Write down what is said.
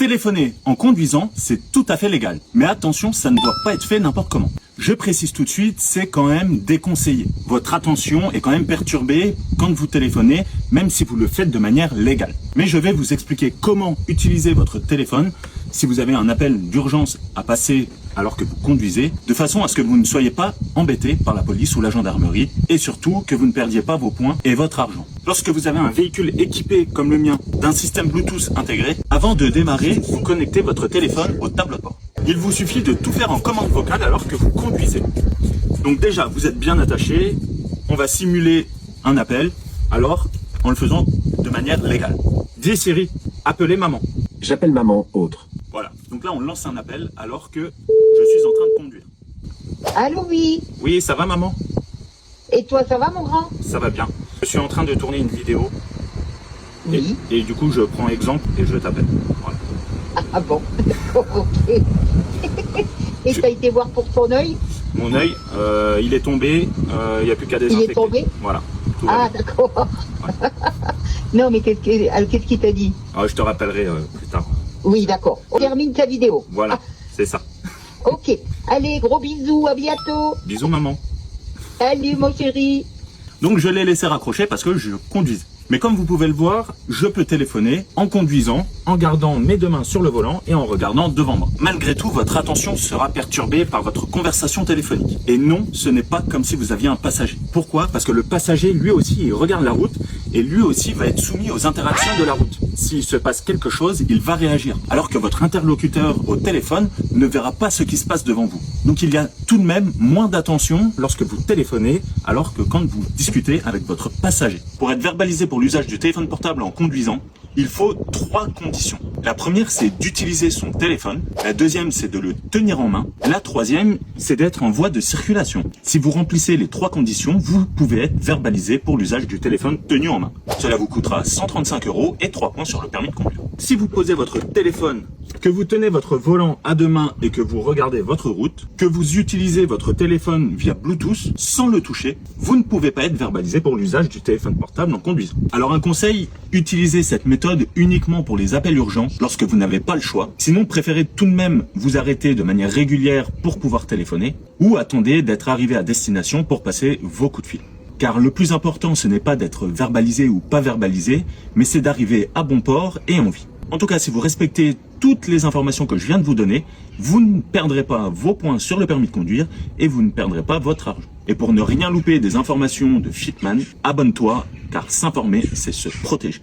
Téléphoner en conduisant, c'est tout à fait légal. Mais attention, ça ne doit pas être fait n'importe comment. Je précise tout de suite, c'est quand même déconseillé. Votre attention est quand même perturbée quand vous téléphonez, même si vous le faites de manière légale. Mais je vais vous expliquer comment utiliser votre téléphone si vous avez un appel d'urgence à passer alors que vous conduisez, de façon à ce que vous ne soyez pas embêté par la police ou la gendarmerie, et surtout que vous ne perdiez pas vos points et votre argent. Lorsque vous avez un véhicule équipé, comme le mien, d'un système Bluetooth intégré, avant de démarrer, vous connectez votre téléphone au tableau de bord. Il vous suffit de tout faire en commande vocale alors que vous conduisez. Donc déjà, vous êtes bien attaché, on va simuler un appel, alors en le faisant de manière légale. Dis Siri, appelez maman. J'appelle maman, autre. Voilà, donc là on lance un appel alors que je suis en train de conduire. Allô, oui. Oui, ça va maman? Et toi, ça va, mon grand? Ça va bien. Je suis en train de tourner une vidéo. Oui. Et du coup je prends exemple et je t'appelle. Voilà. Ah bon, d'accord, ok. Et t'as été voir pour ton œil? Mon œil, il est tombé, il n'y a plus qu'à désinfecter. Il est tombé? Voilà. Tout va Ah, bien. d'accord. Non, mais qu'est-ce qu'il t'a dit? Ah, je te rappellerai plus tard. Oui, d'accord. On termine ta vidéo. Voilà, c'est ça. Ok. Allez, gros bisous, à bientôt. Bisous maman. Salut, mon chéri. Donc je l'ai laissé raccrocher parce que je conduisais. Mais comme vous pouvez le voir, je peux téléphoner en conduisant, en gardant mes deux mains sur le volant et en regardant devant moi. Malgré tout, votre attention sera perturbée par votre conversation téléphonique. Et non, ce n'est pas comme si vous aviez un passager. Pourquoi? Parce que le passager, lui aussi, il regarde la route et lui aussi va être soumis aux interactions de la route. S'il se passe quelque chose, il va réagir. Alors que votre interlocuteur au téléphone ne verra pas ce qui se passe devant vous. Donc il y a tout de même moins d'attention lorsque vous téléphonez alors que quand vous discutez avec votre passager. Pour être verbalisé pour l'usage du téléphone portable en conduisant, il faut 3 conditions. La première, c'est d'utiliser son téléphone. La deuxième, c'est de le tenir en main. La troisième, c'est d'être en voie de circulation. Si vous remplissez les 3 conditions, vous pouvez être verbalisé pour l'usage du téléphone tenu en main. Cela vous coûtera 135 € et 3 points sur le permis de conduire. Si vous posez votre téléphone, que vous tenez votre volant à deux mains et que vous regardez votre route, que vous utilisez votre téléphone via Bluetooth sans le toucher, vous ne pouvez pas être verbalisé pour l'usage du téléphone portable en conduisant. Alors un conseil, utilisez cette méthode uniquement pour les appels urgents lorsque vous n'avez pas le choix. Sinon, préférez tout de même vous arrêter de manière régulière pour pouvoir téléphoner ou attendez d'être arrivé à destination pour passer vos coups de fil. Car le plus important, ce n'est pas d'être verbalisé ou pas verbalisé, mais c'est d'arriver à bon port et en vie. En tout cas, si vous respectez toutes les informations que je viens de vous donner, vous ne perdrez pas vos points sur le permis de conduire et vous ne perdrez pas votre argent. Et pour ne rien louper des informations de Fitman, abonne-toi, car s'informer, c'est se protéger.